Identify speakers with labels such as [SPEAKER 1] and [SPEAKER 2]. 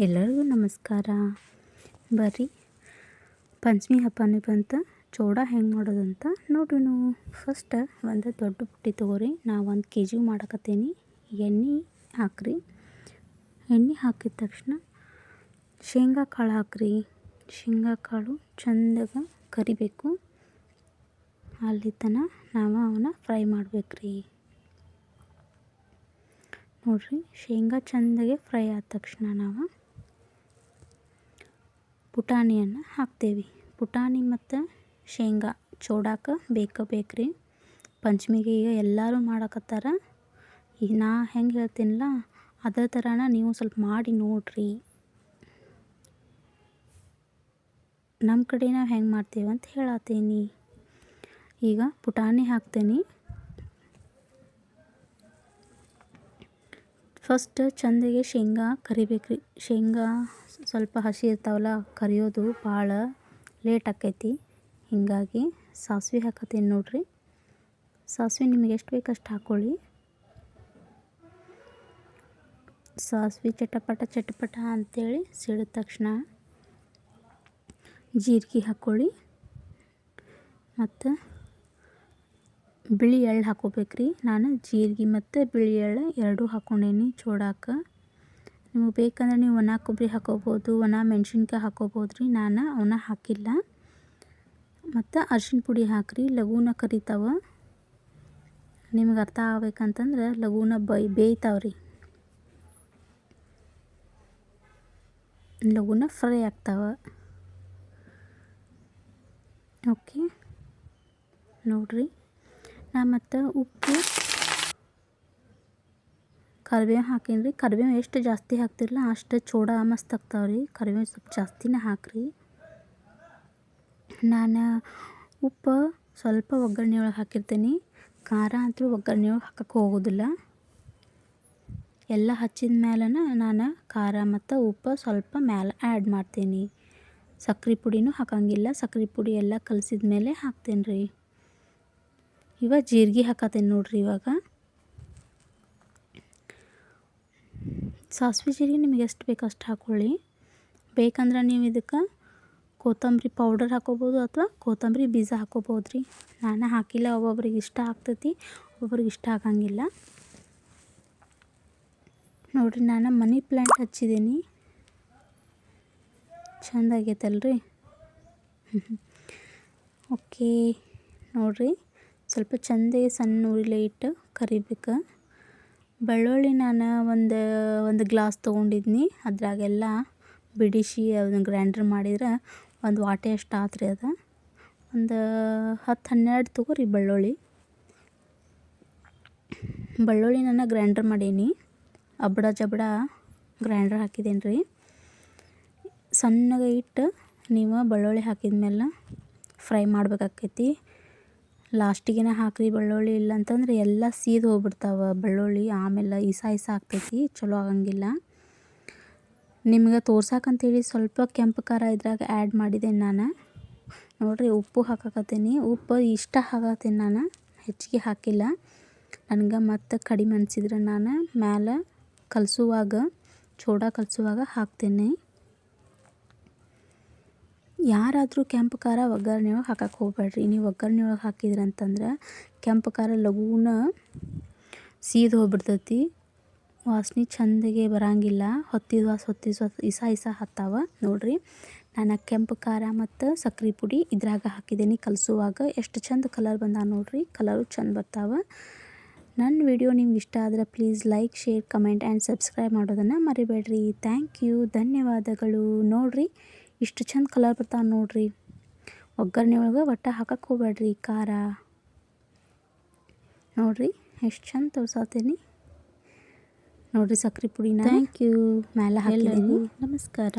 [SPEAKER 1] ಎಲ್ಲರಿಗೂ ನಮಸ್ಕಾರ. ಬರ್ರಿ ಪಂಚಮಿ ಹಬ್ಬನೇ ಬಂತು. ಚೌಡ ಹೆಂಗೆ ಮಾಡೋದಂತ ನೋಡೋಣ. ಫಸ್ಟ್ ಒಂದು ದೊಡ್ಡ ಬುಟ್ಟಿ ತೊಗೊರಿ. ನಾ 1 kg ಮಾಡಕತ್ತೀನಿ. ಎಣ್ಣೆ ಹಾಕ್ರಿ. ಎಣ್ಣೆ ಹಾಕಿದ ತಕ್ಷಣ ಶೇಂಗಾ ಕಾಳು ಹಾಕ್ರಿ. ಶೇಂಗಾ ಕಾಳು ಚಂದಾಗ ಕರಿಬೇಕು. ಅಲ್ಲಿ ತನಕ ನಾವು ಅವನ್ನ ಫ್ರೈ ಮಾಡ್ಬೇಕ್ರಿ. ನೋಡ್ರಿ, ಶೇಂಗಾ ಚಂದಾಗೆ ಫ್ರೈ ಆದ ತಕ್ಷಣ ನಾವು ಪುಟಾಣಿಯನ್ನು ಹಾಕ್ತೇವೆ. ಪುಟಾಣಿ ಮತ್ತು ಶೇಂಗಾ ಚೌಡಾಕ ಬೇಕ್ರಿ. ಪಂಚಮಿಗೆ ಈಗ ಎಲ್ಲರೂ ಮಾಡಕತ್ತಾರ. ಈಗ ನಾ ಹೆಂಗೆ ಹೇಳ್ತೀನಲ್ಲ ಅದೇ ಥರನ ನೀವು ಸ್ವಲ್ಪ ಮಾಡಿ ನೋಡ್ರಿ. ನಮ್ಮ ಕಡೆ ನಾವು ಹೆಂಗೆ ಮಾಡ್ತೇವೆ ಅಂತ ಹೇಳತ್ತೀನಿ. ಈಗ ಪುಟಾಣಿ ಹಾಕ್ತೇನೆ. ಫಸ್ಟ್ ಚಂದಾಗೆ ಶೇಂಗಾ ಕರಿಬೇಕ್ರಿ. ಶೇಂಗಾ ಸ್ವಲ್ಪ ಹಸಿ ಇರ್ತಾವಲ್ಲ, ಕರಿಯೋದು ಭಾಳ ಲೇಟ್ ಆಕೈತಿ. ಹೀಗಾಗಿ ಸಾಸಿವೆ ಹಾಕತ್ತೀನಿ ನೋಡ್ರಿ. ಸಾಸಿವೆ ನಿಮಗೆ ಎಷ್ಟು ಬೇಕು ಅಷ್ಟು ಹಾಕ್ಕೊಳ್ಳಿ. ಸಾಸಿವೆ ಚಟಪಟ ಅಂತೇಳಿ ಸಿಡಿದ ತಕ್ಷಣ ಜೀರಿಗೆ ಹಾಕ್ಕೊಳ್ಳಿ. ಮತ್ತು ಬಿಳಿ ಎಳ್ಳು ಹಾಕ್ಕೋಬೇಕ್ರಿ. ನಾನು ಜೀರಿಗೆ ಮತ್ತು ಬಿಳಿ ಎಳ್ಳು ಎರಡೂ ಹಾಕ್ಕೊಂಡೇನಿ ಚೂಡಾಕ. ನಿಮಗೆ ಬೇಕಂದ್ರೆ ನೀವು ಒಣ ಕೊಬ್ಬರಿ ಹಾಕ್ಕೋಬೋದು, ಒಣ ಮೆಣಸಿನ್ಕಾಯಿ ಹಾಕ್ಕೋಬೋದು ರೀ. ನಾನು ಅವನ್ನ ಹಾಕಿಲ್ಲ. ಮತ್ತು ಅರ್ಶಿಣ ಪುಡಿ ಹಾಕಿರಿ. ಲಘೂನ ಕರಿತಾವ. ನಿಮಗೆ ಅರ್ಥ ಆಗ್ಬೇಕಂತಂದ್ರೆ ಲಘೂನ ಬೇಯ್ತಾವ್ರಿ. ಲಘೂನ ಫ್ರೈ ಆಗ್ತಾವ. ಓಕೆ ನೋಡ್ರಿ. ನಾ ಮತ್ತು ಉಪ್ಪು ಕರಿಬೇವು ಹಾಕೀನಿ ರೀ. ಕರಿಬೇವು ಎಷ್ಟು ಜಾಸ್ತಿ ಹಾಕ್ತಿರಲ್ಲ ಅಷ್ಟು ಚೂಡ ಮಸ್ತ್ ಆಗ್ತಾವ್ರಿ. ಕರಿಬೇವು ಸ್ವಲ್ಪ ಜಾಸ್ತಿನೇ ಹಾಕಿರಿ. ನಾನು ಉಪ್ಪು ಸ್ವಲ್ಪ ಒಗ್ಗರಣೆ ಒಳಗೆ ಹಾಕಿರ್ತೀನಿ. ಖಾರ ಅಂತೂ ಒಗ್ಗರಣೆ ಒಳಗೆ ಹಾಕಕ್ಕೆ ಹೋಗೋದಿಲ್ಲ. ಎಲ್ಲ ಹಚ್ಚಿದ ಮೇಲೆ ನಾನು ಖಾರ ಮತ್ತು ಉಪ್ಪು ಸ್ವಲ್ಪ ಮೇಲೆ ಆ್ಯಡ್ ಮಾಡ್ತೀನಿ. ಸಕ್ರೆ ಪುಡಿನೂ ಹಾಕಂಗಿಲ್ಲ. ಸಕ್ರೆ ಪುಡಿ ಎಲ್ಲ ಕಲಸಿದ ಮೇಲೆ ಹಾಕ್ತೇನೆ ರೀ. ಇವಾಗ ಜೀರಿಗೆ ಹಾಕತ್ತೀನಿ ನೋಡ್ರಿ. ಇವಾಗ ಸಾಸಿವೆ ಜೀರಿಗೆ ನಿಮಗೆ ಎಷ್ಟು ಬೇಕು ಅಷ್ಟು ಹಾಕ್ಕೊಳ್ಳಿ. ಬೇಕಂದ್ರೆ ನೀವು ಇದಕ್ಕೆ ಕೊತ್ತಂಬರಿ ಪೌಡರ್ ಹಾಕ್ಕೋಬೋದು ಅಥವಾ ಕೊತ್ತಂಬರಿ ಬೀಜ ಹಾಕ್ಕೋಬೋದು ರೀ. ನಾನು ಹಾಕಿಲ್ಲ. ಒಬ್ಬೊಬ್ರಿಗೆ ಇಷ್ಟ ಆಗ್ತೈತಿ, ಒಬ್ಬೊಬ್ರಿಗೆ ಇಷ್ಟ ಆಗಂಗಿಲ್ಲ. ನೋಡಿರಿ, ನಾನು ಮನಿ ಪ್ಲ್ಯಾಂಟ್ ಹಚ್ಚಿದ್ದೀನಿ. ಚೆಂದಾಗೈತಲ್ರಿ. ಓಕೆ ನೋಡಿರಿ, ಸ್ವಲ್ಪ ಚೆಂದಾಗಿ ಸಣ್ಣ ಉರಿಲೆ ಇಟ್ಟು ಕರಿಬೇಕು. ಬೆಳ್ಳುಳ್ಳಿ ನಾನು ಒಂದು ಗ್ಲಾಸ್ ತೊಗೊಂಡಿದ್ನಿ. ಅದ್ರಾಗೆಲ್ಲ ಬಿಡಿಸಿ ಅದನ್ನ ಗ್ರೈಂಡ್ರ್ ಮಾಡಿದ್ರೆ ಒಂದು ವಾಟೆ ಅಷ್ಟು ಆತ್ರಿ. ಅದು ಒಂದು 10-12 ತೊಗೋರಿ ಬೆಳ್ಳುಳ್ಳಿ. ನಾನು ಗ್ರೈಂಡ್ರ್ ಮಾಡೀನಿ. ಅಬಡ ಜಬಡ ಗ್ರೈಂಡ್ರ್ ಹಾಕಿದ್ದೀನಿ ರೀ. ಸಣ್ಣಗೆ ಇಟ್ಟು ನೀವು ಬೆಳ್ಳುಳ್ಳಿ ಹಾಕಿದ ಮೇಲೆ ಫ್ರೈ ಮಾಡ್ಬೇಕಾಕೈತಿ. ಲಾಸ್ಟಿಗೆ ಹಾಕ್ರಿ ಬೆಳ್ಳುಳ್ಳಿ. ಇಲ್ಲ ಅಂತಂದ್ರೆ ಎಲ್ಲ ಸೀದು ಹೋಗ್ಬಿಡ್ತಾವೆ ಬೆಳ್ಳುಳ್ಳಿ. ಆಮೇಲೆ ಇಸ ಆಗ್ತೈತಿ, ಚಲೋ ಆಗಂಗಿಲ್ಲ. ನಿಮ್ಗೆ ತೋರ್ಸಕ್ಕಂತೇಳಿ ಸ್ವಲ್ಪ ಕೆಂಪು ಖಾರ ಇದ್ರಾಗ ಆ್ಯಡ್ ಮಾಡಿದ್ದೇನೆ ನಾನು. ನೋಡಿರಿ, ಉಪ್ಪು ಹಾಕಕತ್ತೀನಿ. ಉಪ್ಪು ಇಷ್ಟ ಹಾಕತ್ತೀನಿ ನಾನು, ಹೆಚ್ಚಿಗೆ ಹಾಕಿಲ್ಲ. ನನಗೆ ಮತ್ತು ಕಡಿಮೆ ಅನಿಸಿದ್ರೆ ನಾನು ಮೇಲೆ ಚೂಡ ಕಲಸುವಾಗ ಹಾಕ್ತೇನೆ. ಯಾರಾದರೂ ಕೆಂಪು ಖಾರ ಒಗ್ಗರಣೆ ಒಳಗೆ ಹಾಕಕ್ಕೆ ಹೋಗ್ಬೇಡ್ರಿ. ನೀವು ಒಗ್ಗರಣೆ ಒಳಗೆ ಹಾಕಿದ್ರಂತಂದ್ರೆ ಕೆಂಪು ಖಾರ ಲಘೂನ ಸೀದು ಹೋಗ್ಬಿಡ್ತೈತಿ. ವಾಸನೆ ಚೆಂದಾಗೆ ಬರೋಂಗಿಲ್ಲ. ಹೊತ್ತಿದ ಇಸ ಹತ್ತಾವ. ನೋಡಿರಿ, ನಾನು ಕೆಂಪು ಖಾರ ಮತ್ತು ಸಕ್ರೆ ಪುಡಿ ಇದ್ರಾಗ ಹಾಕಿದ್ದೀನಿ. ಕಲಸುವಾಗ ಎಷ್ಟು ಚೆಂದ ಕಲರ್ ಬಂದ ನೋಡಿರಿ. ಕಲರು ಚೆಂದ ಬರ್ತಾವೆ. ನನ್ನ ವಿಡಿಯೋ ನಿಮ್ಗೆ ಇಷ್ಟ ಆದರೆ please like, share, comment and subscribe ಮಾಡೋದನ್ನು ಮರಿಬೇಡ್ರಿ. ಥ್ಯಾಂಕ್ ಯು, ಧನ್ಯವಾದಗಳು. ನೋಡಿರಿ, ಇಷ್ಟು ಚೆಂದ ಕಲರ್ ಬರ್ತಾವೆ ನೋಡಿರಿ. ಒಗ್ಗರಣೆ ಒಳಗೆ ಒಟ್ಟು ಹಾಕಕ್ಕೆ ಹೋಗ್ಬೇಡ್ರಿ ಖಾರ. ನೋಡಿರಿ ಎಷ್ಟು ಚೆಂದ ತೋರ್ಸಾತೀನಿ. ನೋಡಿರಿ, ಸಕ್ರೆ ಪುಡಿನ ಥ್ಯಾಂಕ್ ಯು ಮೇಲೆ ಹಾಕಿದ್ದೀನಿ. ನಮಸ್ಕಾರ.